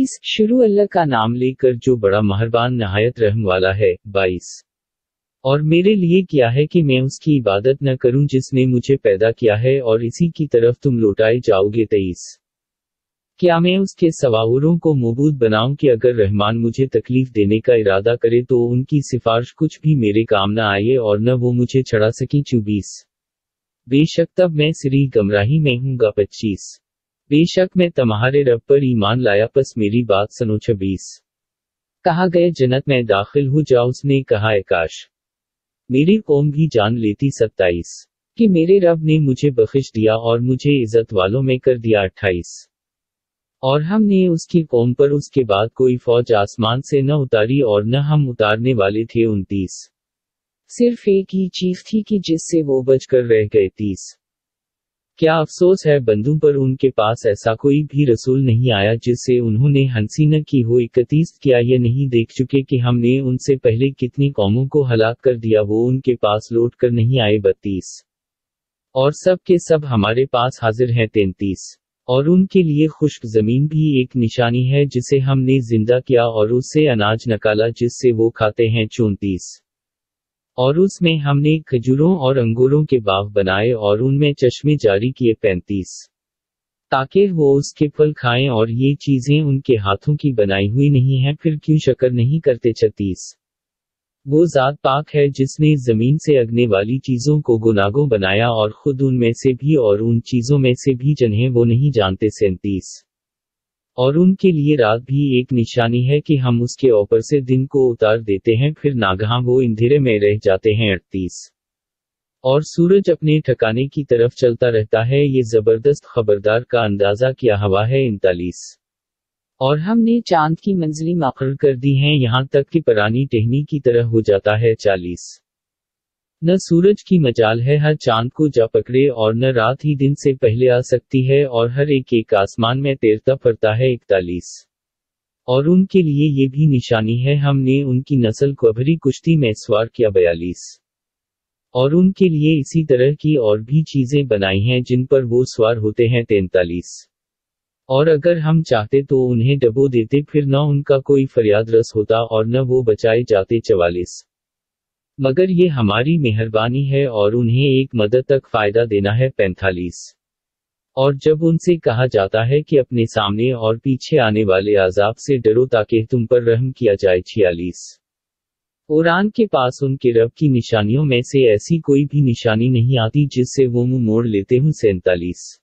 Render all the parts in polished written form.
21 शुरू अल्लाह का नाम लेकर जो बड़ा मेहरबान नहायत रहम वाला है। 22 और मेरे लिए क्या है कि मैं उसकी इबादत न करूं जिसने मुझे पैदा किया है और इसी की तरफ तुम लौटाए जाओगे। 23 क्या मैं उसके सवारों को मबूद बनाऊं कि अगर रहमान मुझे तकलीफ देने का इरादा करे तो उनकी सिफारिश कुछ भी मेरे काम न आए और न वो मुझे छड़ा सकें। 24 बेशक तब मैं सिरी गमराही में हूँगा। 25 बेशक मैं तुम्हारे रब पर ईमान लाया पस मेरी बात सुनो। 26 कहा गए जन्नत में दाखिल हो जाओ। उसने कहा काश मेरी कौम भी जान लेती। 27 कि मेरे रब ने मुझे बख्श दिया और मुझे इज्जत वालों में कर दिया। 28 और हमने उसकी कौम पर उसके बाद कोई फौज आसमान से न उतारी और न हम उतारने वाले थे। 29 सिर्फ एक ही चीज थी कि जिससे वो बच कर रह गए। 30 क्या अफसोस है बंदों पर उनके पास ऐसा कोई भी रसूल नहीं आया जिससे उन्होंने हंसी न की हो। 31 क्या ये नहीं देख चुके कि हमने उनसे पहले कितनी कौमों को हलाक कर दिया, वो उनके पास लौट कर नहीं आए। 32 और सब के सब हमारे पास हाजिर हैं। 33 और उनके लिए खुश्क जमीन भी एक निशानी है जिसे हमने जिंदा किया और उससे अनाज निकाला जिससे वो खाते हैं। 34 और उसमें हमने खजूरों और अंगूरों के बाग बनाए और उनमें चश्मे जारी किए। 35 ताकि वो उसके फल खाएं और ये चीजें उनके हाथों की बनाई हुई नहीं हैं, फिर क्यों शक्र नहीं करते। 36 वो ज़ात पाक है जिसने ज़मीन से अगने वाली चीज़ों को गुनाहों बनाया और खुद उनमें से भी और उन चीज़ों में से भी जिन्हें वो नहीं जानते। 37 और उनके लिए रात भी एक निशानी है कि हम उसके ऊपर से दिन को उतार देते हैं, फिर नागहां वो अंधेरे में रह जाते हैं। 38 और सूरज अपने ठिकाने की तरफ चलता रहता है, ये जबरदस्त खबरदार का अंदाजा किया हुआ है। 39 और हमने चांद की मंजिलें मुकर्रर कर दी हैं यहाँ तक कि परानी टहनी की तरह हो जाता है। 40 न सूरज की मजाल है हर चांद को जा पकड़े और न रात ही दिन से पहले आ सकती है और हर एक आसमान में तैरता फिरता है। 41 और उनके लिए ये भी निशानी है हमने उनकी नस्ल को भरी कुश्ती में सवार किया। 42 और उनके लिए इसी तरह की और भी चीजें बनाई हैं जिन पर वो सवार होते हैं। 43 और अगर हम चाहते तो उन्हें डबो देते, फिर न उनका कोई फरियाद रस होता और न वो बचाए जाते। 44 मगर ये हमारी मेहरबानी है और उन्हें एक मदद तक फायदा देना है। 45 और जब उनसे कहा जाता है कि अपने सामने और पीछे आने वाले अजाब से डरो ताकि तुम पर रहम किया जाए। 46 कुरान के पास उनके रब की निशानियों में से ऐसी कोई भी निशानी नहीं आती जिससे वो मुंह मोड़ लेते हों। 47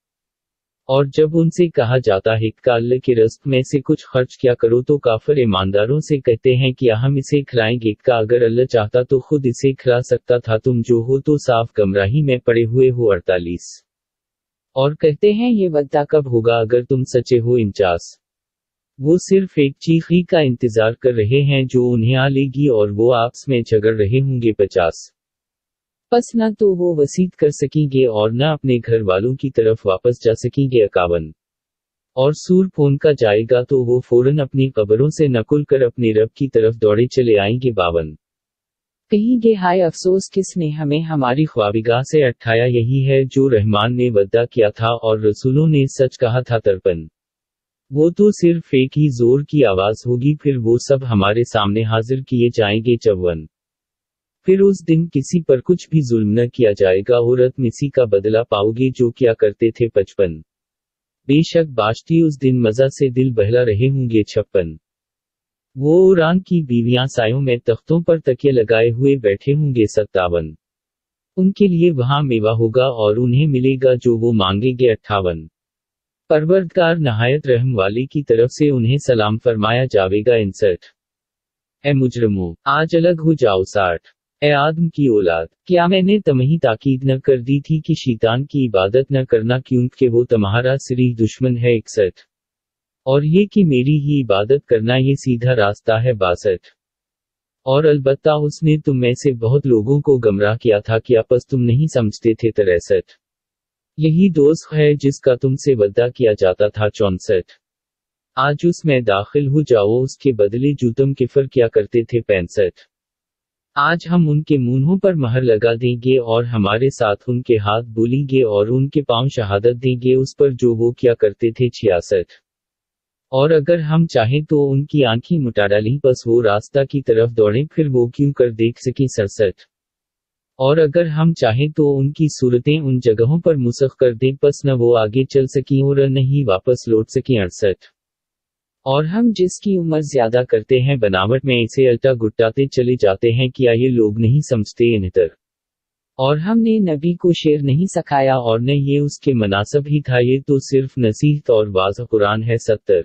और जब उनसे कहा जाता है कि अल्लाह के रज़्क़ में से कुछ खर्च किया करो तो काफिर ईमानदारों से कहते हैं कि हम इसे खिलाएंगे, का अगर अल्लाह चाहता तो खुद इसे खिला सकता था, तुम जो हो तो साफ गमराही में पड़े हुए हो। 48 और कहते हैं ये वद्दा कब होगा अगर तुम सच्चे हो। 49 वो सिर्फ एक चीख ही का इंतजार कर रहे हैं जो उन्हें आ लेगी और वो आपस में झगड़ रहे होंगे। 50 बस न तो वो वसीयत कर सकेंगे और न अपने घर वालों की तरफ वापस जा सकेंगे। 51 और सूर फौंका जाएगा तो वो फौरन अपनी कब्रों से नकुल कर अपने रब की तरफ दौड़े चले आएंगे। 52 कहेंगे हाय अफसोस किसने हमें हमारी ख्वाबिगाह से उठाया, यही है जो रहमान ने वद्दा किया था और रसूलों ने सच कहा था। 53 वो तो सिर्फ एक ही जोर की आवाज होगी, फिर वो सब हमारे सामने हाजिर किए जाएंगे। 54 फिर उस दिन किसी पर कुछ भी जुल्म न किया जाएगा और इसी का बदला पाओगे जो क्या करते थे। 55 बेशक बाश्ती उस दिन मजा से दिल बहला रहे होंगे। 56 वो ऊरान की बीवियां सायों में तख्तों पर तकिए लगाए हुए बैठे होंगे। 57 उनके लिए वहां मेवा होगा और उन्हें मिलेगा जो वो मांगेंगे। 58 परवरदिगार नहायत रहम वाले की तरफ से उन्हें सलाम फरमाया जावेगा। 61 ए मुजरमो आज अलग हो जाओ। 60 ए आदम की औलाद क्या मैंने तुम्हें ताकीद न कर दी थी कि शैतान की इबादत न करना क्योंकि वो तुम्हारा सिरी दुश्मन है। 61 और ये कि मेरी ही इबादत करना ये सीधा रास्ता है। 62 और अलबत्ता उसने तुम में से बहुत लोगों को गमराह किया था कि आपस तुम नहीं समझते थे। 63 यही दोस्त है जिसका तुमसे वद्दा किया जाता था। 64 आज उसमें दाखिल हो जाओ उसके बदले जो तुम किफर क्या करते थे। 65 आज हम उनके मुंहों पर महर लगा देंगे और हमारे साथ उनके हाथ बोलेंगे और उनके पांव शहादत देंगे उस पर जो वो क्या करते थे। 66 और अगर हम चाहें तो उनकी आंखें मुटा डालें बस वो रास्ता की तरफ दौड़ें फिर वो क्यों कर देख सकें 67। और अगर हम चाहें तो उनकी सूरतें उन जगहों पर मुसख कर दें बस न वो आगे चल सकें और न ही वापस लौट सकें 68। और हम जिसकी उम्र ज्यादा करते हैं बनावट में इसे अल्टा गुट्टाते चले जाते हैं क्या ये लोग नहीं समझते 69। और हमने नबी को शेर नहीं सिखाया और न ये उसके मनासब ही था ये तो सिर्फ नसीहत और वाज़ कुरान है 70।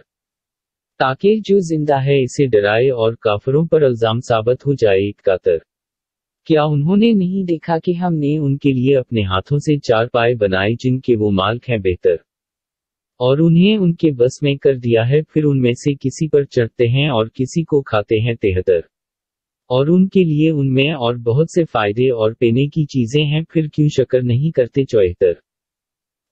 ताकि जो जिंदा है इसे डराए और काफिरों पर इल्जाम साबित हो जाए 71। क्या उन्होंने नहीं देखा कि हमने उनके लिए अपने हाथों से चार पाए बनाए जिनके वो मालिक हैं बेहतर, और उन्हें उनके बस में कर दिया है फिर उनमें से किसी पर चढ़ते हैं और किसी को खाते हैं 73। और उनके लिए उनमें और बहुत से फायदे और पीने की चीजें हैं फिर क्यों शक्र नहीं करते 74।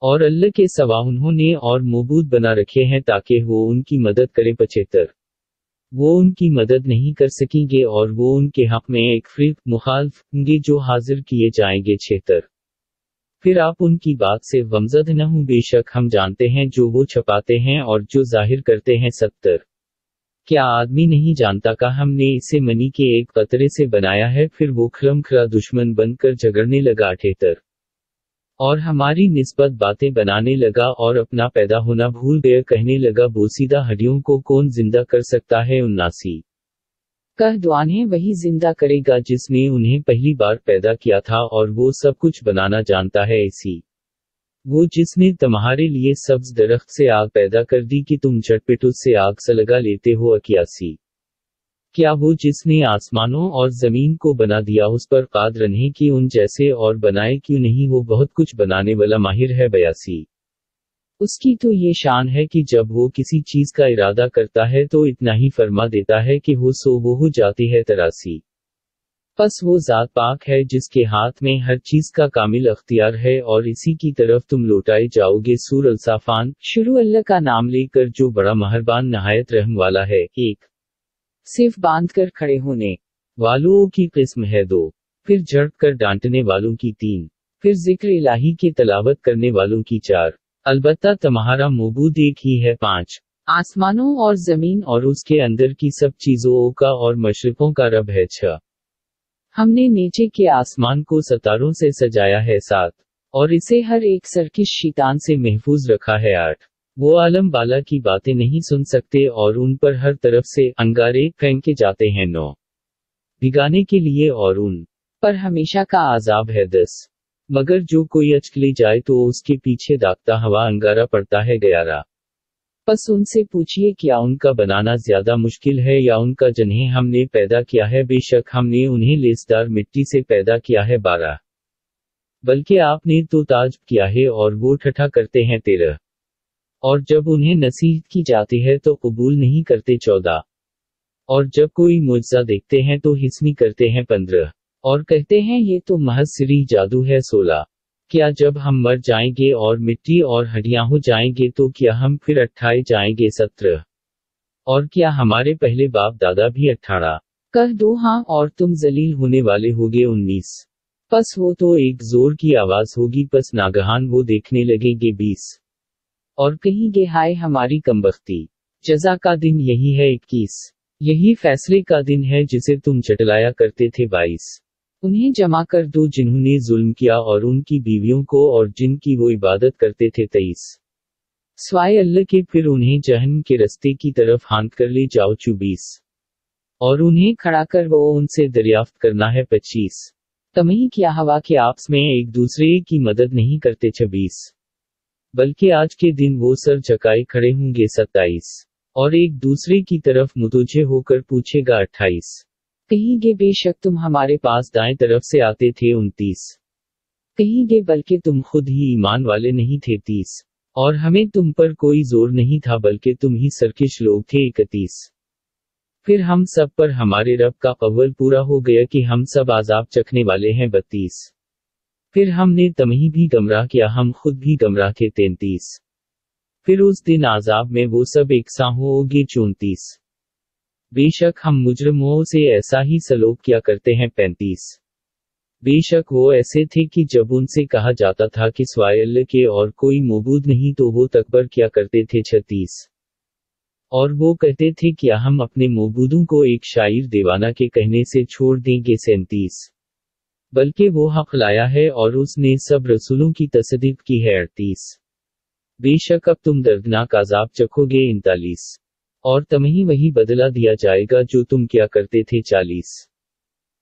और अल्लाह के सिवा उन्होंने और मबूद बना रखे हैं ताकि वो उनकी मदद करे 75। वो उनकी मदद नहीं कर सकेंगे और वो उनके हक में एक फरीक मुखालिफ होंगे जो हाजिर किए जाएंगे 76। फिर आप उनकी बात से गमज़द न हों बेशक हम जानते हैं जो वो छपाते हैं और जो जाहिर करते हैं 70। क्या आदमी नहीं जानता का हमने इसे मनी के एक कतरे से बनाया है फिर वो खरमखरा दुश्मन बनकर झगड़ने लगा 78। और हमारी निस्बत बातें बनाने लगा और अपना पैदा होना भूल गया कहने लगा बोसीदा हड्डियों को कौन जिंदा कर सकता है 79। कह दुआने वही जिंदा करेगा जिसने उन्हें पहली बार पैदा किया था और वो सब कुछ बनाना जानता है ऐसी वो जिसने तुम्हारे लिए सब्ज दरख्त से आग पैदा कर दी कि तुम झटपट उससे आग से लगा लेते हो 81। क्या वो जिसने आसमानों और जमीन को बना दिया उस पर कादिर नहीं कि उन जैसे और बनाए क्यों नहीं वो बहुत कुछ बनाने वाला माहिर है 82। उसकी तो ये शान है कि जब वो किसी चीज का इरादा करता है तो इतना ही फरमा देता है कि हो सो वो हो जाती है 83। बस वो ज़ात पाक है जिसके हाथ में हर चीज का कामिल अख्तियार है और इसी की तरफ तुम लौटाए जाओगे सूर अल-साफ़ान। शुरू अल्लाह का नाम लेकर जो बड़ा मेहरबान नहायत रहम वाला है। 1। सिर्फ बांध कर खड़े होने वालों की किस्म है 2। फिर झड़प कर डांटने वालों की 3। फिर जिक्र इलाही के तलावत करने वालों की 4। अलबत्ता तुम्हारा मबूद एक ही है 5। आसमानों और जमीन और उसके अंदर की सब चीजों का और मशरिकों का रब है 6। हमने नीचे के आसमान को सितारों से सजाया है 7। और इसे हर एक सरकिश शैतान से महफूज रखा है 8। वो आलम बाला की बातें नहीं सुन सकते और उन पर हर तरफ से अंगारे फेंके जाते हैं 9। भिगाने के लिए और उन पर हमेशा का आजाब है 10। मगर जो कोई अचकले जाए तो उसके पीछे दागता हवा अंगारा पड़ता है 11। बस उनसे पूछिए क्या उनका बनाना ज्यादा मुश्किल है या उनका जिन्हें हमने पैदा किया है बेशक हमने उन्हें लेसदार मिट्टी से पैदा किया है 12। बल्कि आपने तो ताज किया है और वो ठट्ठा करते हैं 13। और जब उन्हें नसीहत की जाती है तो कबूल नहीं करते 14। और जब कोई मुआजिज़ा देखते हैं तो हिस्मी करते हैं 15। और कहते हैं ये तो महज सिरी जादू है 16। क्या जब हम मर जाएंगे और मिट्टी और हड्डियां हो जाएंगे तो क्या हम फिर उठाए जाएंगे 17। और क्या हमारे पहले बाप दादा भी 18। कह दो हाँ और तुम जलील होने वाले होगे 19। बस वो तो एक जोर की आवाज होगी बस नागहान वो देखने लगेंगे 20। और कहेंगे हाय हमारी कमबख्ती। जजा का दिन यही है 21। यही फैसले का दिन है जिसे तुम चटलाया करते थे 22। उन्हें जमा कर दो जिन्होंने जुल्म किया और उनकी बीवियों को और जिनकी वो इबादत करते थे 23। स्वाय अल्लाह के फिर उन्हें जहन्नम के रस्ते की तरफ हाथ कर ले जाओ 24। और उन्हें खड़ा कर वो उनसे दरियाफ्त करना है 25। तमही क्या हवा के आपस में एक दूसरे की मदद नहीं करते 26। बल्कि आज के दिन वो सर झुकाए खड़े होंगे 27। और एक दूसरे की तरफ मुतवज्जे होकर पूछेगा 28। कहेंगे बेशक तुम हमारे पास दाएं तरफ से आते थे 29। कहेंगे बल्कि तुम खुद ही ईमान वाले नहीं थे 30। और हमें तुम पर कोई जोर नहीं था बल्कि तुम ही सरकिश लोग थे 31। फिर हम सब पर हमारे रब का कव्वल पूरा हो गया कि हम सब आजाब चखने वाले हैं 32। फिर हमने तमही भी गमराह किया हम खुद भी गमराह थे 33। फिर उस दिन आजाब में वो सब एकसां होंगे 34। बेशक हम मुजरमों से ऐसा ही सलूक किया करते हैं 35। बेशक वो ऐसे थे कि जब उनसे कहा जाता था कि सिवाय अल्लाह के और कोई मबूद नहीं तो वो तकबर किया करते थे 36। और वो कहते थे क्या हम अपने मोबूदों को एक शायर दीवाना के कहने से छोड़ देंगे। 37 बल्कि वो हक लाया है और उसने सब रसूलों की तस्दीक की है। 38 बेशक अब तुम दर्दनाक अजाब चखोगे। 39 और तुम्हें वही बदला दिया जाएगा जो तुम क्या करते थे। 40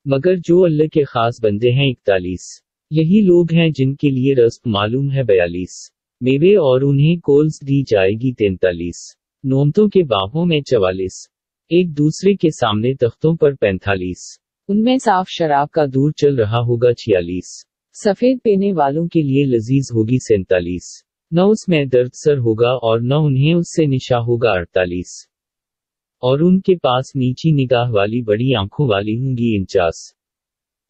मगर जो अल्लाह के खास बंदे हैं। 41 यही लोग हैं जिनके लिए रज़्क़ मालूम है। 42 मेवे और उन्हें कोल्स दी जाएगी। 43 नोमतों के बाहों में। 44 एक दूसरे के सामने तख्तों पर। 45 उनमें साफ शराब का दूर चल रहा होगा। 46 सफेद पीने वालों के लिए लजीज होगी। 47 न उसमें दर्द सर होगा और न उन्हें उससे निशा होगा। 48 और उनके पास नीची निगाह वाली बड़ी आंखों वाली होंगी। 49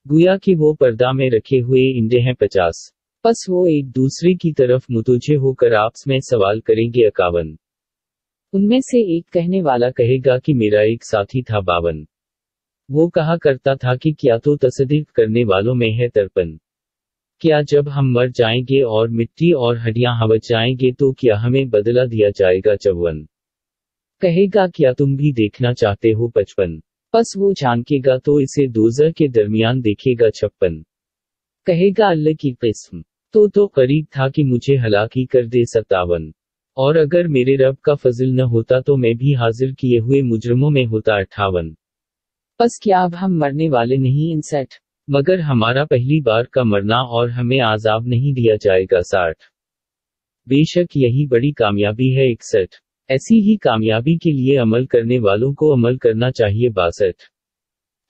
गुया कि वो पर्दा में रखे हुए इंडे हैं। 50 बस वो एक दूसरे की तरफ मुतवज्जे होकर आपस में सवाल करेंगे। 51 उनमें से एक कहने वाला कहेगा कि मेरा एक साथी था। 52 वो कहा करता था कि क्या तो तस्दीक करने वालों में है। 53 क्या जब हम मर जाएंगे और मिट्टी और हड्डियां हवा जाएंगे तो क्या हमें बदला दिया जाएगा। 54 कहेगा क्या तुम भी देखना चाहते हो। 55 बस वो झांकेगा तो इसे दोज़ख के दरमियान देखेगा। 56 कहेगा अल्लाह की किस्म तो करीब था कि मुझे हलाकी कर दे। 57 और अगर मेरे रब का फजल न होता तो मैं भी हाजिर किए हुए मुजरमों में होता। 58 बस क्या अब हम मरने वाले नहीं। 59 मगर हमारा पहली बार का मरना और हमें आजाब नहीं दिया जाएगा। 60 बेशक यही बड़ी कामयाबी है। 61 ऐसी ही कामयाबी के लिए अमल करने वालों को अमल करना चाहिए। 62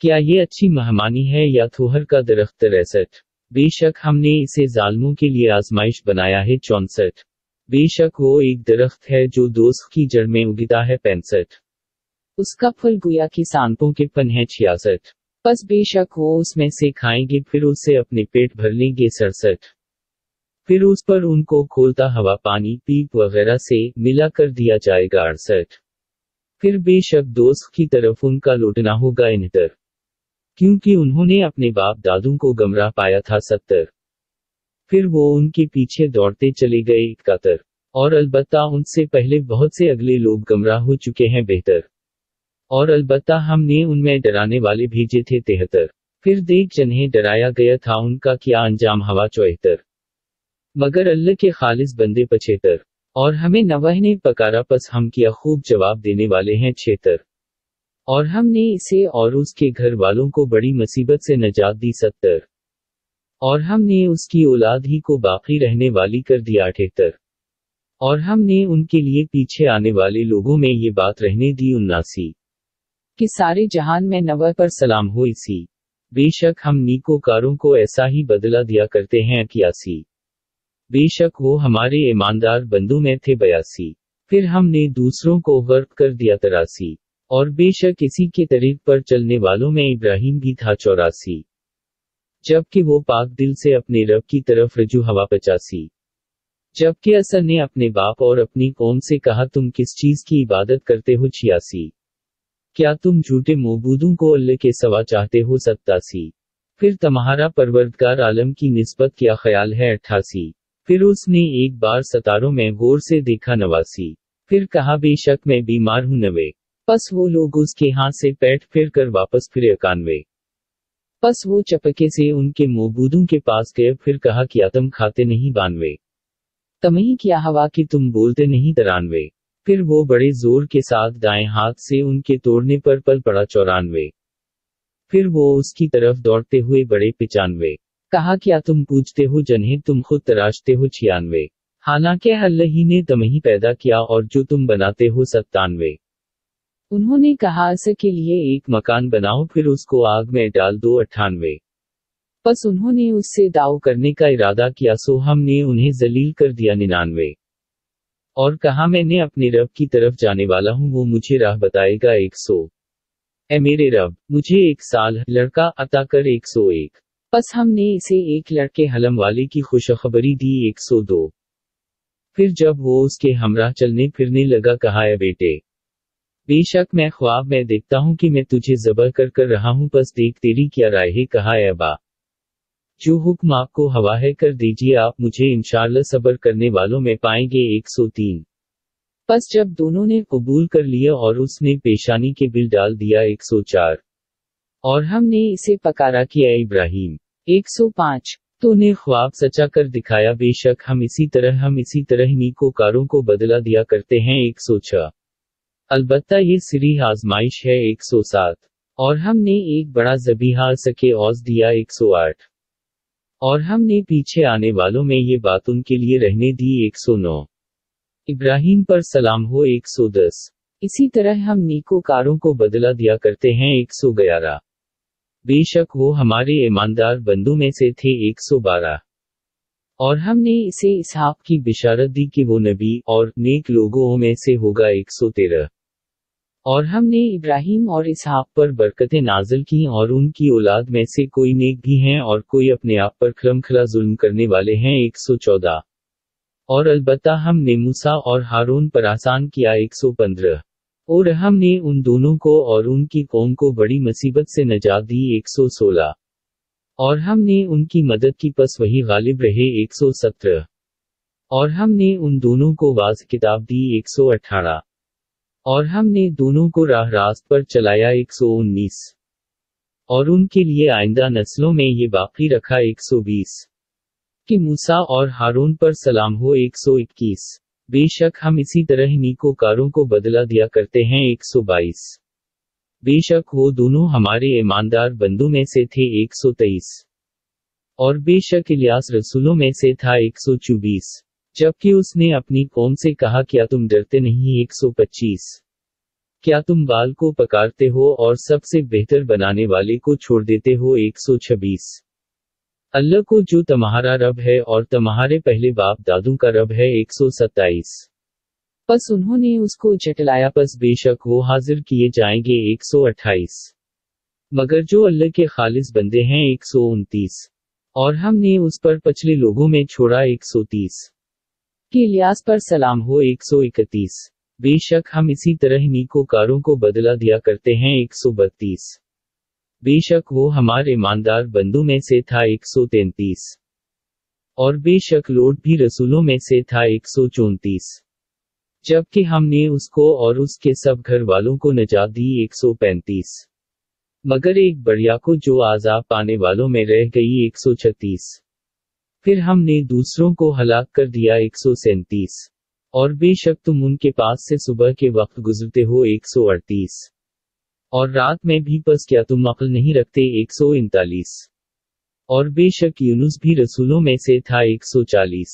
क्या ये अच्छी मेहमानी है या थोहर का दरख्त। 63 बेशक हमने इसे जालिमों के लिए आजमाइश बनाया है। 64 बेशक वो एक दरख्त है जो दोज़ख की जड़ में उगता है। 65 उसका फल गुया की सांपों के फन है। 66 बस बेशक वो उसमें से खाएंगे फिर उससे अपने पेट भर लेंगे। 67 फिर उस पर उनको खोलता हवा पानी पीप वगैरह से मिला कर दिया जाएगा। 68 फिर बेशक दोस्त की तरफ उनका लौटना होगा। 69 क्योंकि उन्होंने अपने बाप दादों को गमराह पाया था। 70 फिर वो उनके पीछे दौड़ते चले गए। 71 और अलबत्ता उनसे पहले बहुत से अगले लोग गमराह हो चुके हैं। 72 और अलबत्ता हमने उनमें डराने वाले भेजे थे। 73 फिर देख जिन्हें डराया गया था उनका क्या अंजाम हुआ। 74 मगर अल्लाह के खालिस बंदे। 75 और हमें नवाह ने पकारा पस हम किया खूब जवाब देने वाले हैं। 76 और हमने इसे और उसके घर वालों को बड़ी मुसीबत से नजात दी। 70 और हमने उसकी औलाद ही को बाकी रहने वाली कर दिया। 78 और हमने उनके लिए पीछे आने वाले लोगों में ये बात रहने दी। 79 कि सारे जहान में नवा पर सलाम हो। इसी बेशक हम नीकोकारों को ऐसा ही बदला दिया करते हैं। 81 बेशक वो हमारे ईमानदार बंदों में थे। 82 फिर हमने दूसरों को गर्क कर दिया। 83 और बेशक इसी के तरीक पर चलने वालों में इब्राहिम भी था। 84 जबकि वो पाक दिल से अपने रब की तरफ रजू हवा। 85 जबकि असर ने अपने बाप और अपनी कौम से कहा तुम किस चीज की इबादत करते हो। 86 क्या तुम झूठे मौबूदों को अल्लाह के सवा चाहते हो। 87 फिर तुम्हारा परवरदगार आलम की निस्बत क्या ख्याल है। 88 फिर उसने एक बार सितारों में गौर से देखा। 89 फिर कहा बेशक मैं बीमार हूं। 90 बस वो लोग उसके हाथ से पैठ फिर कर वापस फिरे। 91 बस वो चपके से उनके मौबूदों के पास गए फिर कहा क्या तुम खाते नहीं। 92 तमही क्या हवा कि तुम बोलते नहीं। 93 फिर वो बड़े जोर के साथ दाएं हाथ से उनके तोड़ने पर पल पड़ा। 94 फिर वो उसकी तरफ दौड़ते हुए बड़े। 95 कहा क्या तुम पूछते हो जिन्हें तुम खुद तराशते हो। 96 हालांकि अल्लाह ही ने तुम्हें पैदा किया और जो तुम बनाते हो। 97 उन्होंने कहा ऐसे के लिए एक मकान बनाओ फिर उसको आग में डाल दो। 98 बस उन्होंने उससे दाव करने का इरादा किया सो हमने उन्हें जलील कर दिया। 99 और कहा मैंने अपने रब की तरफ जाने वाला हूँ वो मुझे राह बताएगा। 100 ए मेरे रब मुझे एक साल लड़का अता कर। 101 बस हमने इसे एक लड़के हलम वाले की खुशखबरी दी। 102 फिर जब वो उसके हमराह चलने फिरने लगा कहा ए बेटे बेशक मैं ख्वाब में देखता हूँ कि मैं तुझे ज़बह कर रहा हूँ बस देख तेरी क्या राय है। कहा ए अबा जो हुक्म आपको हवा है कर दीजिए आप मुझे इंशाअल्लाह सब्र करने वालों में पाएंगे। 103 पस जब दोनों ने कबूल कर लिया और उसने पेशानी के बिल डाल दिया 104। और हमने इसे पकारा किया इब्राहिम 105। तो ने ख्वाब सचा कर दिखाया, बेशक हम इसी तरह नीकोकारों को बदला दिया करते हैं 106। अलबत्ता ये सिरी आजमाइश है 107। और हमने एक बड़ा ज़बीहा सके औज़ दिया 108। और हमने पीछे आने वालों में ये बात उनके लिए रहने दी 109। इब्राहिम पर सलाम हो 110। इसी तरह हम नीकोकारों को बदला दिया करते हैं 111। बेशक वो हमारे ईमानदार बंदों में से थे 112। और हमने इसे इसहाक की बिशारत दी कि वो नबी और नेक लोगों में से होगा 113। और हमने इब्राहिम और इसहाक पर बरकतें नाज़िल की और उनकी औलाद में से कोई नेक भी हैं और कोई अपने आप पर खलमखला जुल्म करने वाले हैं 114। और अलबत्ता हमने मूसा और हारून पर आसान किया 115। और हमने उन दोनों को और उनकी कौम को बड़ी मुसीबत से नजात दी 116। और हमने उनकी मदद की, पस वही गालिब रहे 117। और हमने उन दोनों को वाज़ किताब दी 118। और हमने दोनों को राह रास्त पर चलाया 119। और उनके लिए आइंदा नस्लों में ये बाकी रखा 120। कि मूसा और हारून पर सलाम हो 121। बेशक हम इसी तरह नीकोकारों को बदला दिया करते हैं 122। बेशक वो दोनों हमारे ईमानदार बंदों में से थे 123। और बेशक इलियास रसूलों में से था 124। जबकि उसने अपनी कौम से कहा, क्या तुम डरते नहीं 125। क्या तुम बाल को पकारते हो और सबसे बेहतर बनाने वाले को छोड़ देते हो 126। अल्लाह को जो तुम्हारा रब है और तुम्हारे पहले बाप दादू का रब है 127। पस उन्होंने उसको झटलाया, पस बेशक वो हाजिर किए जाएंगे 128। मगर जो अल्लाह के खालिस बंदे हैं 129। और हमने उस पर पिछले लोगों में छोड़ा 130। कि इलियास पर सलाम हो 131। बेशक हम इसी तरह नीकोकारों को बदला दिया करते हैं 132। बेशक वो हमारे ईमानदार बंदों में से था 133। और बेशक लोट भी रसूलों में से था 134। जबकि हमने उसको और उसके सब घर वालों को नजात दी 135। मगर एक बढ़िया को जो आज़ाब पाने वालों में रह गई 136। फिर हमने दूसरों को हलाक कर दिया 137। और बेशक तुम उनके पास से सुबह के वक्त गुजरते हो 138। और रात में भी, पस क्या तुम अक्ल नहीं रखते 139। और बेशक यूनुस भी रसूलों में से था 140।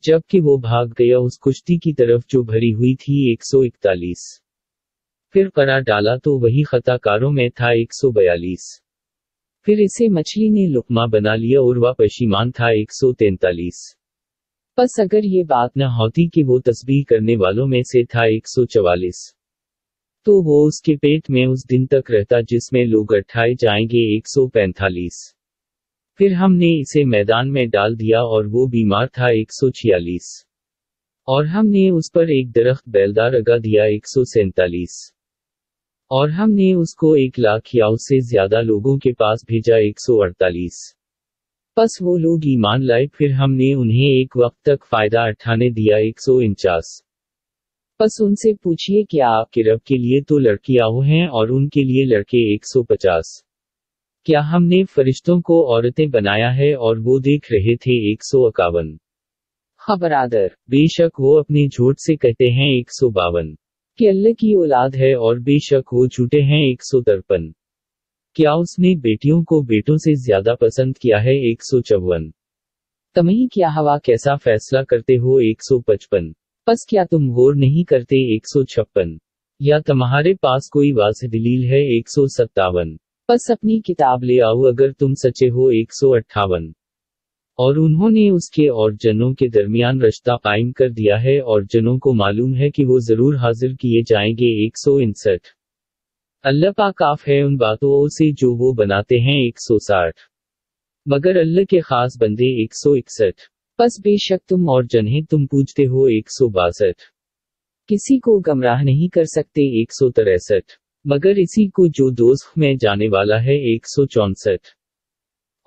जबकि वो भाग गया उस कुश्ती की तरफ जो भरी हुई थी 141। फिर करार डाला तो वही खताकारों में था 142। फिर इसे मछली ने लुकमा बना लिया और वह पशीमान था 143। बस अगर ये बात न होती कि वो तस्बीह करने वालों में से था 144, तो वो उसके पेट में उस दिन तक रहता जिसमें लोग उठाए जाएंगे 145। फिर हमने इसे मैदान में डाल दिया और वो बीमार था 146। और हमने उस पर एक दरख्त बेलदार लगा दिया 147। और हमने उसको 1,00,000 या उससे ज्यादा लोगों के पास भेजा 148। बस वो लोग ईमान लाए, फिर हमने उन्हें एक वक्त तक फायदा उठाने दिया 149। बस उनसे पूछिए क्या आपके रब के लिए तो लड़कियां हैं और उनके लिए लड़के 150। क्या हमने फरिश्तों को औरतें बनाया है और वो देख रहे थे 151। खबरादर, बेशक वो अपने झूठ से कहते हैं 152 कि अल्लाह की औलाद है और बेशक वो झूठे हैं 153। क्या उसने बेटियों को बेटों से ज्यादा पसंद किया है 154। तमही क्या हवा कैसा फैसला करते हो 155। बस क्या तुम गौर नहीं करते 156। या तुम्हारे पास कोई वाज़ेह दलील है 157। बस अपनी किताब ले आओ अगर तुम सच्चे हो 158। और उन्होंने उसके और जनों के दरमियान रिश्ता कायम कर दिया है और जनों को मालूम है कि वो जरूर हाजिर किए जाएंगे 159। अल्लाह पाक काफ है उन बातों से जो वो बनाते हैं 160। मगर अल्लाह के खास बंदे 161। बस बेशक तुम और जिन्हें तुम पूजते हो 162। किसी को गमराह नहीं कर सकते 163। मगर इसी को जो दोज़ख में जाने वाला है 164।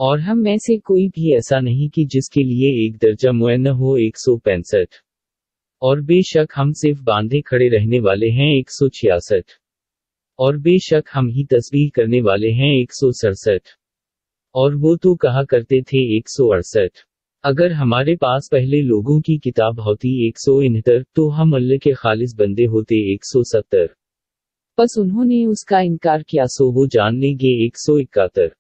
और हम में से कोई भी ऐसा नहीं कि जिसके लिए एक दर्जा मुअय्यन हो 165। और बेशक हम सिर्फ बांधे खड़े रहने वाले हैं 166। और बेशक हम ही तस्बीह करने वाले हैं 167। और वो तो कहा करते थे 168। अगर हमारे पास पहले लोगों की किताब होती 169 तो हम अल्लाह के खालिस बंदे होते 170। बस उन्होंने उसका इनकार किया सो वो जान लेंगे 171।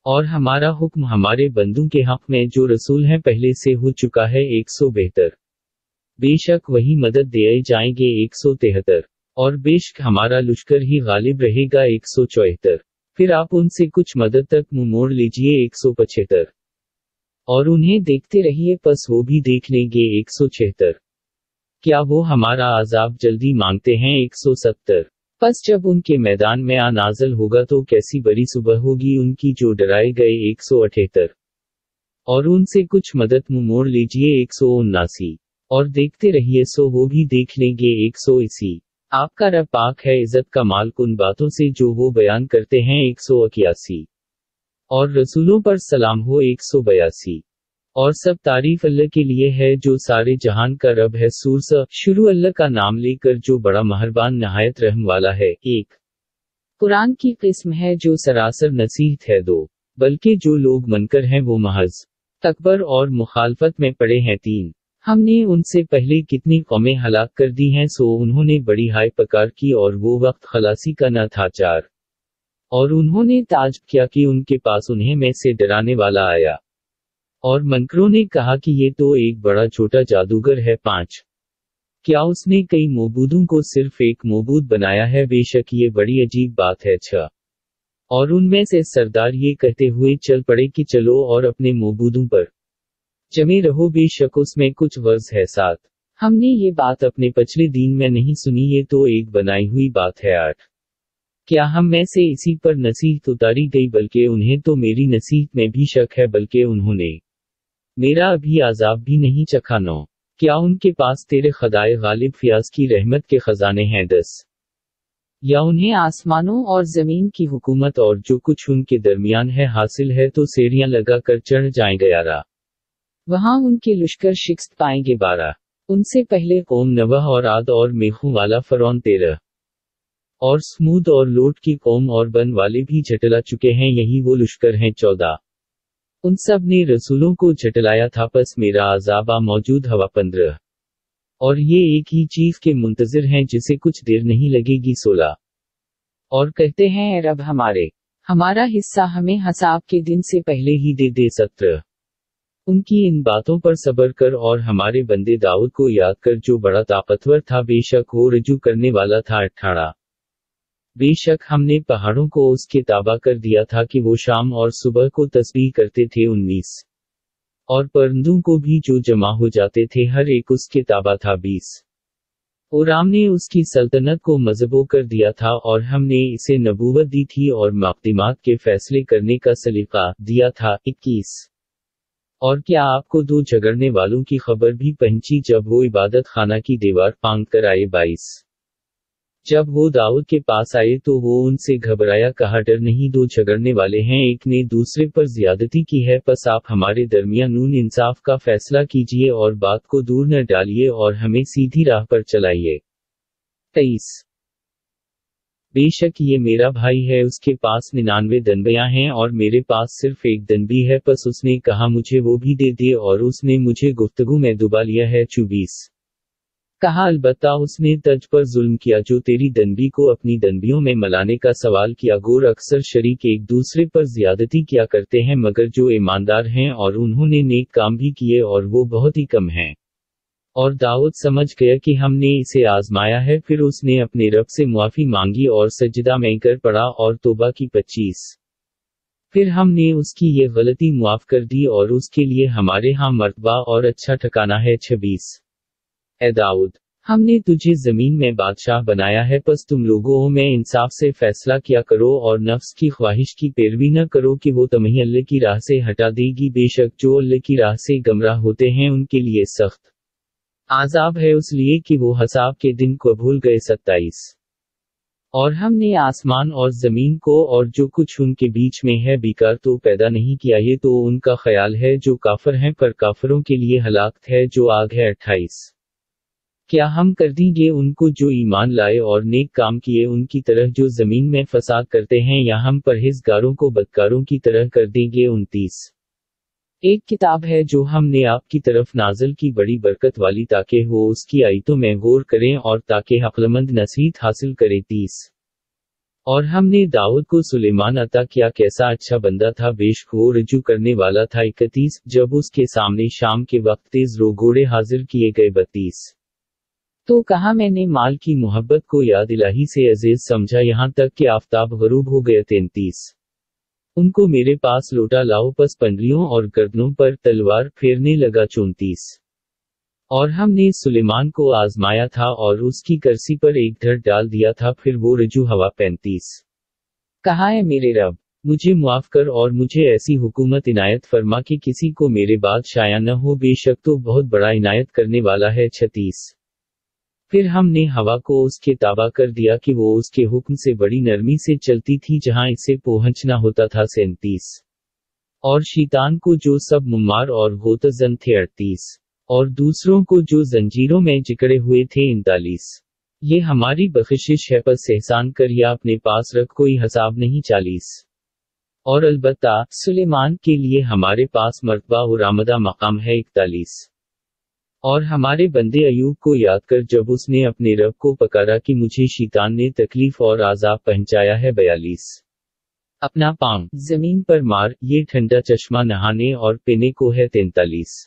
और हमारा हुक्म हमारे बंदों के हक में जो रसूल हैं पहले से हो चुका है 172। बेशक वही मदद दिए जाएंगे 173। और बेशक हमारा लश्कर ही गालिब रहेगा 174। फिर आप उनसे कुछ मदद तक मुंह मोड़ लीजिए 175। और उन्हें देखते रहिए बस वो भी देख लेंगे 176। क्या वो हमारा आजाब जल्दी मांगते हैं 170। बस जब उनके मैदान में आ नाज़िल होगा तो कैसी बड़ी सुबह होगी उनकी जो डराए गए 178। और उनसे कुछ मदद मुंह मोड़ लीजिए 179। और देखते रहिए सो वो भी देख लेंगे 180। आपका रब पाक है इज्जत का मालिक उन बातों से जो वो बयान करते हैं 181। और रसूलों पर सलाम हो 182। और सब तारीफ अल्लाह के लिए है जो सारे जहान का रब है। सूरह शुरू अल्लाह का नाम लेकर जो बड़ा मेहरबान नहायत रहम वाला है। एक कुरान की किस्म है जो सरासर नसीहत है। दो बल्कि जो लोग मनकर हैं वो महज तकबर और मुखालफत में पड़े हैं। तीन हमने उनसे पहले कितनी कौमें हलाक कर दी हैं सो उन्होंने बड़ी हाय पकार की और वो वक्त खलासी का न था। चार और उन्होंने ताज्जुब किया कि उनके पास उन्हें में से डराने वाला आया। और मनकरों ने कहा कि ये तो एक बड़ा छोटा जादूगर है। पाँच क्या उसने कई मौबूदों को सिर्फ एक मौबूद बनाया है। बेशक ये बड़ी अजीब बात है। छह और उनमें से सरदार ये कहते हुए चल पड़े कि चलो और अपने मौबूदों पर जमे रहो बेशक उसमें कुछ वर्ज है। सात हमने ये बात अपने पिछले दीन में नहीं सुनी ये तो एक बनाई हुई बात है। आठ क्या हम में से इसी पर नसीहत उतारी गई बल्कि उन्हें तो मेरी नसीहत में भी शक है बल्कि उन्होंने मेरा अभी आजाब भी नहीं चखा। नौ क्या उनके पास तेरे खदाए गालिब फियाज की रहमत के खजाने हैं। 10 या उन्हें आसमानों और जमीन की हुकूमत और जो कुछ उनके दरमियान है हासिल है तो सीढ़ियां लगा कर चढ़ जाएंगे। 11 वहां उनके लश्कर शिकस्त पाएंगे। 12 उनसे पहले कौम नवह और आद और मेखों वाला फरौन। 13 और स्मूद और लोट की कौम और बन वाले भी झटला चुके हैं यही वो लश्कर हैं। 14 उन सब ने रसूलों को झटलाया था बस मेरा अज़ाबा मौजूद हवा। 15 और ये एक ही चीज के मुंतजिर हैं जिसे कुछ देर नहीं लगेगी। 16 और कहते हैं ए रब हमारा हिस्सा हमें हिसाब के दिन से पहले ही दे दे। 17 उनकी इन बातों पर सब्र कर और हमारे बंदे दाऊद को याद कर जो बड़ा ताकतवर था बेशक वो रजू करने वाला था। 18 बेशक हमने पहाड़ों को उसके ताबा कर दिया था कि वो शाम और सुबह को तस्बीह करते थे। 19 और परिंदों को भी जो जमा हो जाते थे हर एक उसके ताबा था। 20 और हमने उसकी सल्तनत को मजबूत कर दिया था और हमने इसे नबूवत दी थी और मक़दिमात के फैसले करने का सलीका दिया था। 21 और क्या आपको दो झगड़ने वालों की खबर भी पहुंची जब वो इबादत खाना की दीवार फांग कर आए। 22 जब वो दाऊद के पास आए तो वो उनसे घबराया कहा डर नहीं दो झगड़ने वाले हैं एक ने दूसरे पर ज्यादती की है बस आप हमारे दरमियान नून इंसाफ का फैसला कीजिए और बात को दूर न डालिए और हमें सीधी राह पर चलाइए। 23 बेशक ये मेरा भाई है उसके पास 99 दनबियां हैं और मेरे पास सिर्फ एक दनबी है बस उसने कहा मुझे वो भी दे दे और उसने मुझे गुफ्तगू में डुबा लिया है। 24 कहा अलबत्ता उसने तज पर जुल्म किया जो तेरी दनबी को अपनी दनबियों में मलाने का सवाल किया। गोर अक्सर शरीक एक दूसरे पर ज्यादती किया करते हैं मगर जो ईमानदार हैं और उन्होंने नेक काम भी किए और वो बहुत ही कम हैं। और दाऊद समझ गया कि हमने इसे आजमाया है फिर उसने अपने रब से मुआफी मांगी और सजदा में कर पड़ा और तौबा की। 25 फिर हमने उसकी ये गलती मुआफ कर दी और उसके लिए हमारे यहाँ मर्तबा और अच्छा ठिकाना है। 26 ए दाऊद हमने तुझे जमीन में बादशाह बनाया है बस तुम लोगों में इंसाफ से फैसला किया करो और नफ्स की ख्वाहिश की पैरवी न करो कि वो तुम्हें अल्लाह की राह से हटा देगी। बेशक जो अल्लाह की राह से गमराह होते हैं उनके लिए सख्त आजाब है उस लिए कि वो हिसाब के दिन को भूल गए। 27 और हमने आसमान और जमीन को और जो कुछ उनके बीच में है बेकार तो पैदा नहीं किया ये तो उनका ख्याल है जो काफिर हैं पर काफिरों के लिए हलाकत है जो आग है। 28 کیا ہم کر دیں گے ان کو جو ایمان لائے اور نیک کام کیے ان کی طرح جو زمین میں فساد کرتے ہیں، یا ہم پرہیزگاروں کو بدکاروں کی طرح کر دیں گے؟ 29 ایک کتاب ہے جو ہم نے آپ کی طرف نازل کی، بڑی برکت والی، تاکہ وہ اس کی آیتوں میں غور کریں اور تاکہ عقلمند نصیحت حاصل کریں۔ 30 اور ہم نے داؤد کو سلیمان عطا کیا، کیسا اچھا بندہ تھا، بے شک وہ رجوع کرنے والا تھا۔ 31 جب اس کے سامنے شام کے وقت تیز رو گھوڑے حاضر کیے گئے۔ 32 تو کہا میں نے مال کی محبت کو یاد الہی سے عزیز سمجھا، یہاں تک کہ آفتاب غروب ہو گیا۔ 33 ان کو میرے پاس لوٹا لاؤ، پس پنڈلیوں اور گردنوں پر تلوار پھیرنے لگا۔ 34 اور ہم نے سلیمان کو آزمایا تھا اور اس کی کرسی پر ایک دھڑ ڈال دیا تھا، پھر وہ رجوع ہوا۔ 35 کہا ہے میرے رب مجھے معاف کر اور مجھے ایسی حکومت عنایت فرما کہ کسی کو میرے بعد شایع نہ ہو، بے شک تو بہت بڑا عنایت کرنے والا ہے۔ 36 پھر ہم نے ہوا کو اس کے تابع کر دیا کہ وہ اس کے حکم سے بڑی نرمی سے چلتی تھی جہاں اسے پہنچنا ہوتا تھا۔ 37 اور شیطان کو جو سب ممار اور غوطہ زن تھے۔ 38 اور دوسروں کو جو زنجیروں میں جکڑے ہوئے تھے۔ 39 یہ ہماری بخشش ہے، پس احسان کر یا اپنے پاس رکھ، کوئی حساب نہیں۔ 40 اور البتہ سلیمان کے لیے ہمارے پاس مرتبہ اور آمدہ مقام ہے۔ 41 اور ہمارے بندے ایوب کو یاد کر جب اس نے اپنے رب کو پکارا کہ مجھے شیطان نے تکلیف اور عذاب پہنچایا ہے۔ 42 اپنا پاؤں زمین پر مار، یہ ٹھنڈا چشمہ نہانے اور پینے کو ہے۔ 43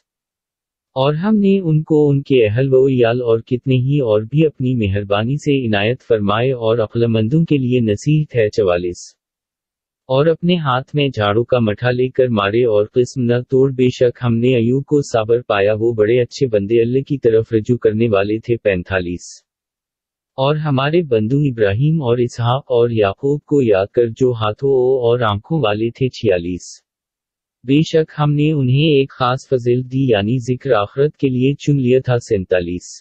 اور ہم نے ان کو ان کے اہل و عیال اور کتنے ہی اور بھی اپنی مہربانی سے عنایت فرمائے اور عقلمندوں کے لیے نصیحت ہے۔ 44 اور اپنے ہاتھ میں جھاڑو کا مٹھا لے کر مارے اور قسم نہ توڑ، بے شک ہم نے ایوب کو صابر پایا، وہ بڑے اچھے بندے اللہ کی طرف رجوع کرنے والے تھے۔ 45 اور ہمارے بندوں ابراہیم اور اسحاق اور یعقوب کو یاد کر جو ہاتھوں اور آنکھوں والے تھے۔ 46 بے شک ہم نے انہیں ایک خاص فضل دی، یعنی ذکر آخرت کے لیے چن لیا تھا۔ 47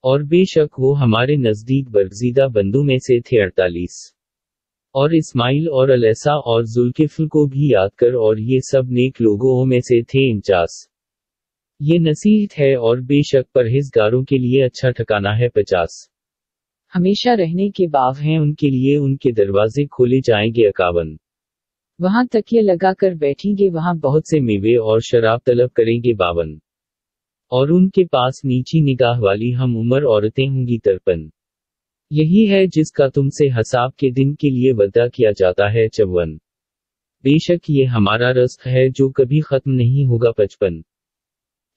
اور بے شک وہ ہمارے نزدیک برگزیدہ بندوں میں سے تھے۔ 48 اور اسماعیل اور الیسا اور ذوالکفل کو بھی یاد کر، اور یہ سب نیک لوگوں میں سے تھے۔ 49 یہ نصیحت ہے اور بے شک پرہیزگاروں کے لیے اچھا ٹھکانہ ہے۔ 50 ہمیشہ رہنے کے باغ ہیں ان کے لیے، ان کے دروازے کھولے جائیں گے۔ 51 وہاں تکیے لگا کر بیٹھیں گے، وہاں بہت سے میوے اور شراب طلب کریں گے۔ 52 اور ان کے پاس نیچی نگاہ والی ہم عمر عورتیں ہوں گی۔ 53 یہی ہے جس کا تم سے حساب کے دن کے لیے وعدہ کیا جاتا ہے۔ 54 بے شک یہ ہمارا رزق ہے جو کبھی ختم نہیں ہوگا۔ 55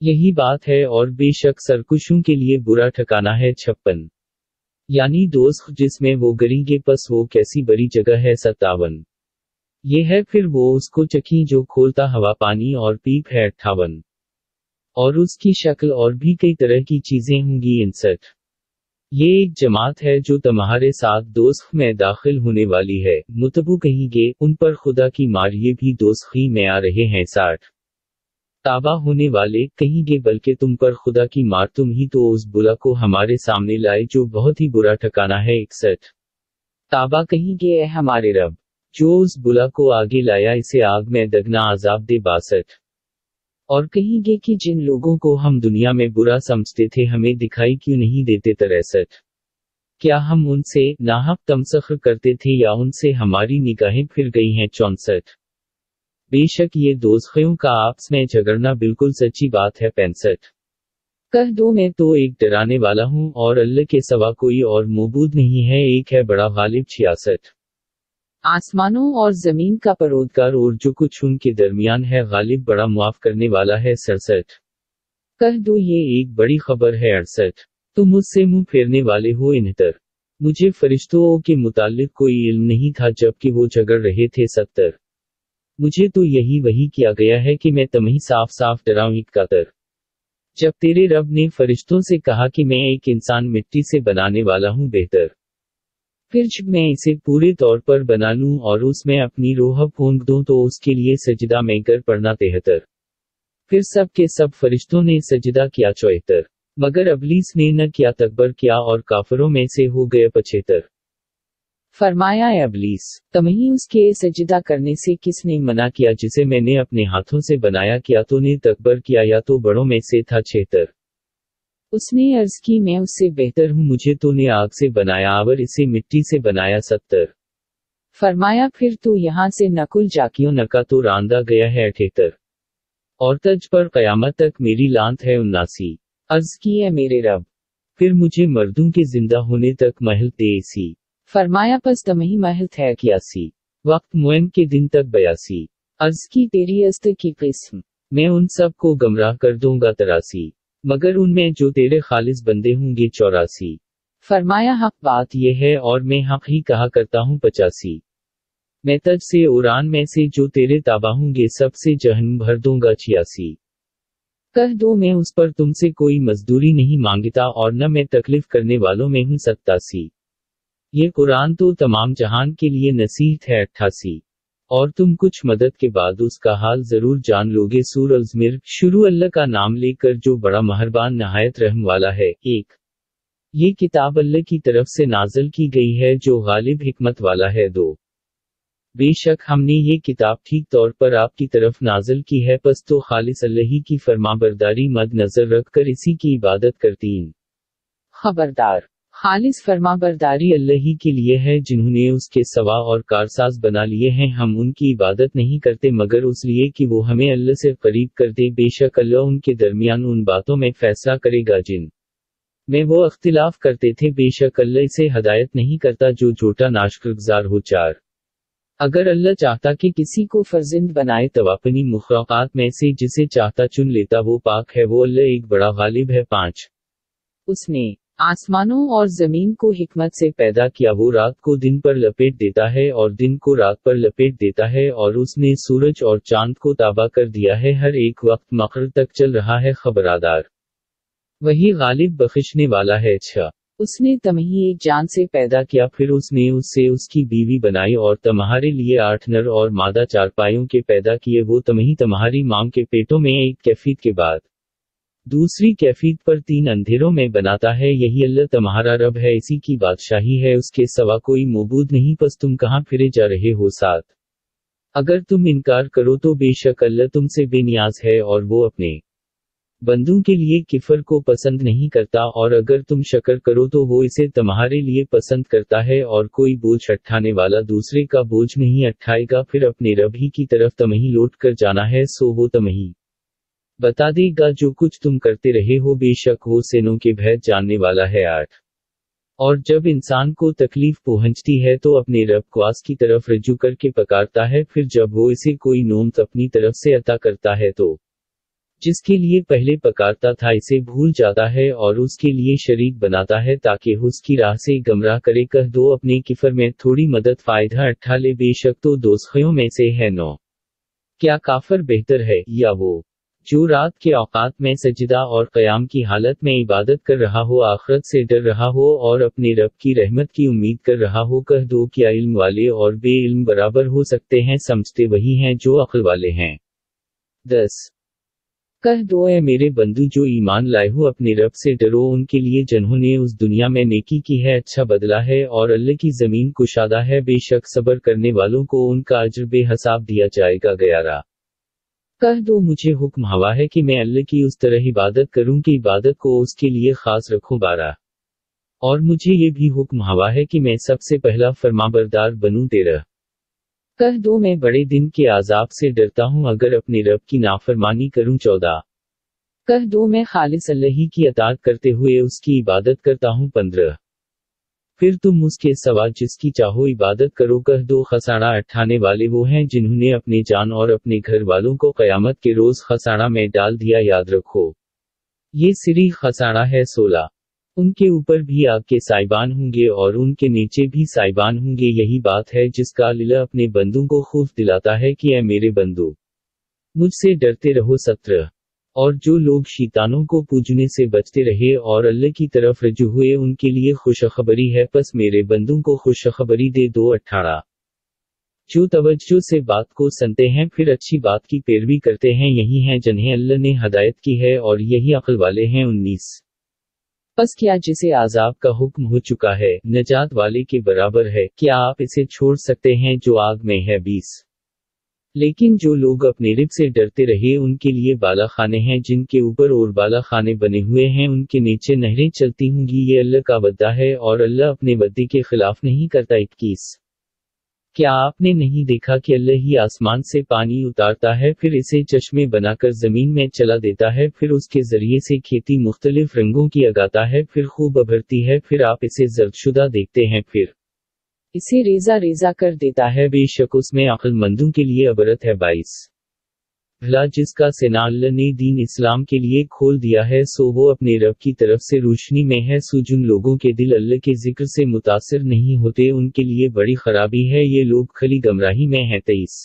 یہی بات ہے اور بے شک سرکشوں کے لیے برا ٹھکانہ ہے۔ 56 یعنی دوزخ جس میں وہ گریں گے، پس وہ کیسی بری جگہ ہے۔ 57 یہ ہے پھر وہ اس کو چکیں جو کھولتا ہوا پانی اور پیپ ہے۔ 58 اور اس کی شکل اور بھی کئی طرح کی چیزیں ہوں گی۔ 59 یہ ایک جماعت ہے جو تمہارے ساتھ دوزخ میں داخل ہونے والی ہے، متبو کہیں گے ان پر خدا کی مار، یہ بھی دوزخی میں آ رہے ہیں۔ 60 تابع ہونے والے کہیں گے بلکہ تم پر خدا کی مار، تم ہی تو اس بلا کو ہمارے سامنے لائے جو بہت ہی برا ٹھکانہ ہے۔ 61 تابع کہیں گے اے ہمارے رب، جو اس بلا کو آگے لایا اسے آگ میں دگنا عذاب دے۔ 62 اور کہیں گے کہ جن لوگوں کو ہم دنیا میں برا سمجھتے تھے ہمیں دکھائی کیوں نہیں دیتے۔ 63 کیا ہم ان سے ناحق تمسخر کرتے تھے یا ان سے ہماری نگاہیں پھر گئی ہیں۔ 64 بے شک یہ دوزخیوں کا آپس میں جھگڑنا بالکل سچی بات ہے۔ 65 کہہ دو میں تو ایک ڈرانے والا ہوں اور اللہ کے سوا کوئی اور معبود نہیں ہے، ایک ہے بڑا غالب۔ 66 آسمانوں اور زمین کا پروردگار اور جو کچھ ان کے درمیان ہے غالب، بڑا معاف کرنے والا ہے۔ 67 کہہ دو یہ ایک بڑی خبر ہے۔ 68 تم مجھ سے منہ پھیرنے والے ہو۔ 69 مجھے فرشتوں کے متعلق کوئی علم نہیں تھا جبکہ وہ جھگڑ رہے تھے۔ 70 مجھے تو یہی وحی کیا گیا ہے کہ میں تمہیں صاف صاف ڈراؤں۔ 71 جب تیرے رب نے فرشتوں سے کہا کہ میں ایک انسان مٹی سے بنانے والا ہوں، بہتر پھر جب میں اسے پورے طور پر بنا لوں اور اس میں اپنی روح پھونک دوں تو اس کے لیے سجدہ میں کر پڑنا۔ 73 پھر سب کے سب فرشتوں نے سجدہ کیا۔ 74 مگر ابلیس نے نہ کیا، تکبر کیا اور کافروں میں سے ہو گیا۔ 75 فرمایا اے ابلیس، تمہیں اس کے سجدہ کرنے سے کس نے منع کیا جسے میں نے اپنے ہاتھوں سے بنایا؟ کیا تو نے تکبر کیا یا تو بڑوں میں سے تھا؟ 76 اس نے عرض کی میں اس سے بہتر ہوں، مجھے تو نے آگ سے بنایا اور اسے مٹی سے بنایا 70۔ فرمایا پھر تو یہاں سے نکل جا کیوں نکا تو راندہ گیا ہے 78۔ اور تجھ پر قیامت تک میری لعنت ہے 79۔ عرض کی اے میرے رب، پھر مجھے مردوں کے زندہ ہونے تک مہلت دے اسی۔ فرمایا پس تمہیں مہلت ہے 81، وقت معین کے دن تک 82۔ عرض کی تیری است کی قسم، میں ان سب کو گمراہ کر دوں گا 83، مگر ان میں جو تیرے خالص بندے ہوں گے 84۔ فرمایا حق بات یہ ہے اور میں حق ہی کہا کرتا ہوں 85۔ میں تجھ سے اوران میں سے جو تیرے تابع ہوں گے سب سے جہنم بھر دوں گا 86۔ کہہ دو میں اس پر تم سے کوئی مزدوری نہیں مانگتا اور نہ میں تکلیف کرنے والوں میں ہوں 87۔ یہ قرآن تو تمام جہان کے لیے نصیحت ہے 88۔ اور تم کچھ مدت کے بعد اس کا حال ضرور جان لوگے۔ سورہ الزمر۔ شروع اللہ کا نام لے کر جو بڑا مہربان نہایت رحم والا ہے۔ 1۔ یہ کتاب اللہ کی طرف سے نازل کی گئی ہے جو غالب حکمت والا ہے۔ 2۔ بے شک ہم نے یہ کتاب ٹھیک طور پر آپ کی طرف نازل کی ہے، پس تو خالص اللہ ہی کی فرمانبرداری مد نظر رکھ کر اسی کی عبادت کر۔ 3۔ خبردار، خالص فرمانبرداری اللہ ہی کے لیے ہے جنہوں نے اس کے سوا اور کارساز بنا لیے ہیں۔ ہم ان کی عبادت نہیں کرتے مگر اس لیے کہ وہ ہمیں اللہ سے قریب کر دے، بے شک اللہ ان کے درمیان ان باتوں میں فیصلہ کرے گا جن میں وہ اختلاف کرتے تھے، بے شک اللہ اسے ہدایت نہیں کرتا جو جھوٹا ناشکرگزار ہو۔ 4۔ اگر اللہ چاہتا کہ کسی کو فرزند بنائے تو اپنی مخلوقات میں سے جسے چاہتا چن لیتا، وہ پاک ہے، وہ اللہ ایک بڑا غالب ہے۔ 5۔ اس نے آسمانوں اور زمین کو حکمت سے پیدا کیا، وہ رات کو دن پر لپیٹ دیتا ہے اور دن کو رات پر لپیٹ دیتا ہے، اور اس نے سورج اور چاند کو تابع کر دیا ہے، ہر ایک وقت مقر تک چل رہا ہے۔ خبردار، وہی غالب بخشنے والا ہے۔ 6۔ اس نے تمہیں ایک جان سے پیدا کیا، پھر اس نے اس سے اس کی بیوی بنائی اور تمہارے لیے 8 نر اور مادہ چارپائیوں کے پیدا کیے، وہ تمہیں تمہاری ماں کے پیٹوں میں ایک کیفیت کے بعد دوسری کیفیت پر 3 اندھیروں میں بناتا ہے، یہی اللہ تمہارا رب ہے، اسی کی بادشاہی ہے، اس کے سوا کوئی معبود نہیں، پس تم کہاں پھرے جا رہے ہو؟ 7۔ اگر تم انکار کرو تو بے شک اللہ تم سے بے نیاز ہے اور وہ اپنے بندوں کے لیے کفر کو پسند نہیں کرتا، اور اگر تم شکر کرو تو وہ اسے تمہارے لیے پسند کرتا ہے، اور کوئی بوجھ اٹھانے والا دوسرے کا بوجھ نہیں اٹھائے گا، پھر اپنے رب ہی کی طرف تمہیں لوٹ کر جانا ہے، سو وہ تمہیں بتا دے گا جو کچھ تم کرتے رہے ہو، بے شک وہ سینوں کے بھید جاننے والا ہے۔ 8۔ اور جب انسان کو تکلیف پہنچتی ہے تو اپنے رب کو آس کی طرف رجوع کر کے پکارتا ہے، پھر جب وہ اسے کوئی نعمت اپنی طرف سے عطا کرتا ہے تو جس کے لیے پہلے پکارتا تھا اسے بھول جاتا ہے اور اس کے لیے شریک بناتا ہے تاکہ اس کی راہ سے گمراہ کرے۔ کہہ دو اپنے کفر میں تھوڑی مدد فائدہ اٹھا لے، بے شک تو دوزخیوں میں سے ہے۔ 9۔ کیا کافر بہتر ہے یا وہ جو رات کے اوقات میں سجدہ اور قیام کی حالت میں عبادت کر رہا ہو، آخرت سے ڈر رہا ہو اور اپنے رب کی رحمت کی امید کر رہا ہو؟ کہہ دو کیا علم والے اور بے علم برابر ہو سکتے ہیں؟ سمجھتے وہی ہیں جو عقل والے ہیں۔ 10۔ کہہ دو اے میرے بندو جو ایمان لائے ہو، اپنے رب سے ڈرو، ان کے لیے جنہوں نے اس دنیا میں نیکی کی ہے اچھا بدلہ ہے، اور اللہ کی زمین کشادہ ہے، بے شک صبر کرنے والوں کو ان کا اجر بے حساب دیا جائے گا۔ 11۔ کہہ دو مجھے حکم ہوا ہے کہ میں اللہ کی اس طرح عبادت کروں کہ عبادت کو اس کے لیے خاص رکھوں۔ 12۔ اور مجھے یہ بھی حکم ہوا ہے کہ میں سب سے پہلا فرمانبردار بنوں۔ 13۔ کہہ دو میں بڑے دن کے عذاب سے ڈرتا ہوں اگر اپنے رب کی نافرمانی کروں۔ 14۔ کہہ دو میں خالص اللہ ہی کی اطاعت کرتے ہوئے اس کی عبادت کرتا ہوں۔ 15۔ پھر تم اس کے سوا جس کی چاہو عبادت کرو۔ کہہ دو خسارہ اٹھانے والے وہ ہیں جنہوں نے اپنے جان اور اپنے گھر والوں کو قیامت کے روز خسارہ میں ڈال دیا، یاد رکھو یہ سری خسارہ ہے۔ 16۔ ان کے اوپر بھی آگ کے سائبان ہوں گے اور ان کے نیچے بھی سائبان ہوں گے، یہی بات ہے جس کا اللہ اپنے بندوں کو خوف دلاتا ہے کہ اے میرے بندو مجھ سے ڈرتے رہو۔ 17۔ اور جو لوگ شیطانوں کو پوجنے سے بچتے رہے اور اللہ کی طرف رجوع ہوئے ان کے لیے خوشخبری ہے، پس میرے بندوں کو خوشخبری دے دو۔ 18۔ جو توجہ سے بات کو سنتے ہیں پھر اچھی بات کی پیروی کرتے ہیں، یہی ہیں جنہیں اللہ نے ہدایت کی ہے اور یہی عقل والے ہیں۔ 19۔ پس کیا جسے عذاب کا حکم ہو چکا ہے نجات والے کے برابر ہے؟ کیا آپ اسے چھوڑ سکتے ہیں جو آگ میں ہے؟ 20۔ लेकिन जो लोग अपने रब से डरते रहे उनके लिए बाला खाने हैं जिनके ऊपर और बाला खाने बने हुए हैं, उनके नीचे नहरें चलती होंगी। ये अल्लाह का वद्दा है और अल्लाह अपने वद्दे के खिलाफ नहीं करता। 21। क्या आपने नहीं देखा कि अल्लाह ही आसमान से पानी उतारता है, फिर इसे चश्मे बनाकर जमीन में चला देता है, फिर उसके जरिए से खेती मुख्तलिफ रंगों की उगाता है, फिर खूब उभरती है, फिर आप इसे जर्दशुदा देखते हैं, फिर इसे रेजा रेजा कर देता है। बेशक उसमें अक्लमंदों के लिए अबरत है। 22। भला जिसका सीना अल्लाह ने दीन इस्लाम के लिए खोल दिया है, सो वो अपने रब की तरफ से रोशनी में है। सो जिन लोगों के दिल अल्लाह के जिक्र से मुतासिर नहीं होते उनके लिए बड़ी खराबी है, ये लोग खली गमराही में हैं। 23।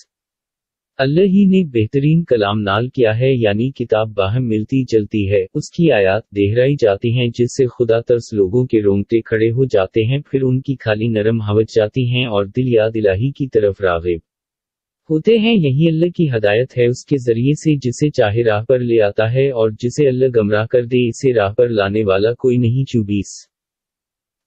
अल्लाह ही ने बेहतरीन कलाम नाल किया है, यानी किताब बाहम मिलती जलती है, उसकी आयात दोहराई जाती हैं जिससे खुदा तरस लोगों के रोंगटे खड़े हो जाते हैं, फिर उनकी खाली नरम हवज जाती हैं और दिल याद इलाही की तरफ राग़िब होते हैं। यही अल्लाह की हदायत है, उसके जरिए से जिसे चाहे राह पर ले आता है और जिसे अल्लाह गमराह कर दे इसे राह पर लाने वाला कोई नहीं। 24।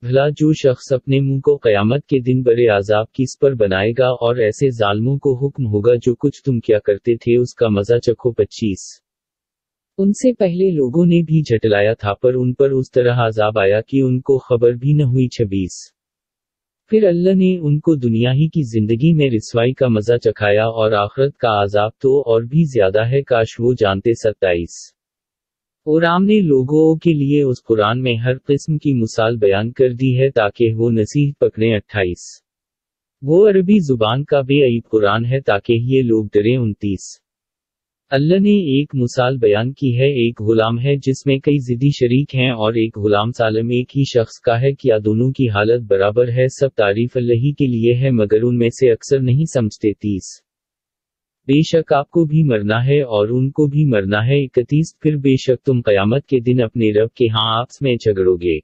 भला जो शख्स अपने मुंह को क़यामत के दिन बड़े आज़ाब की इस पर बनाएगा और ऐसे जालिमों को हुक्म होगा जो कुछ तुम क्या करते थे उसका मज़ा चखो। 25। उनसे पहले लोगों ने भी झटलाया था पर उन पर उस तरह आज़ाब आया कि उनको खबर भी न हुई। 26। फिर अल्लाह ने उनको दुनिया ही की जिंदगी में रिसवाई का मज़ा चखाया और आखिरत का आज़ाब तो और भी ज्यादा है, काश वो जानते। 27। और हमने लोगों के लिए उस कुरान में हर किस्म की मिसाल बयान कर दी है ताकि वो नसीहत पकड़ें। 28। वो अरबी जुबान का बेअईब कुरान है ताकि ये लोग डरें। 29। अल्लाह ने एक मिसाल बयान की है, एक गुलाम है जिसमें कई जिद्दी शरीक हैं और एक गुलाम सालम एक ही शख्स का है, क्या दोनों की हालत बराबर है? सब तारीफ अल्लाह ही के लिए है मगर उनमें से अक्सर नहीं समझते। 30। बेशक आपको भी मरना है और उनको भी मरना है। 31। फिर बेशक तुम क़यामत के दिन अपने रब के यहाँ आपस में झगड़ोगे।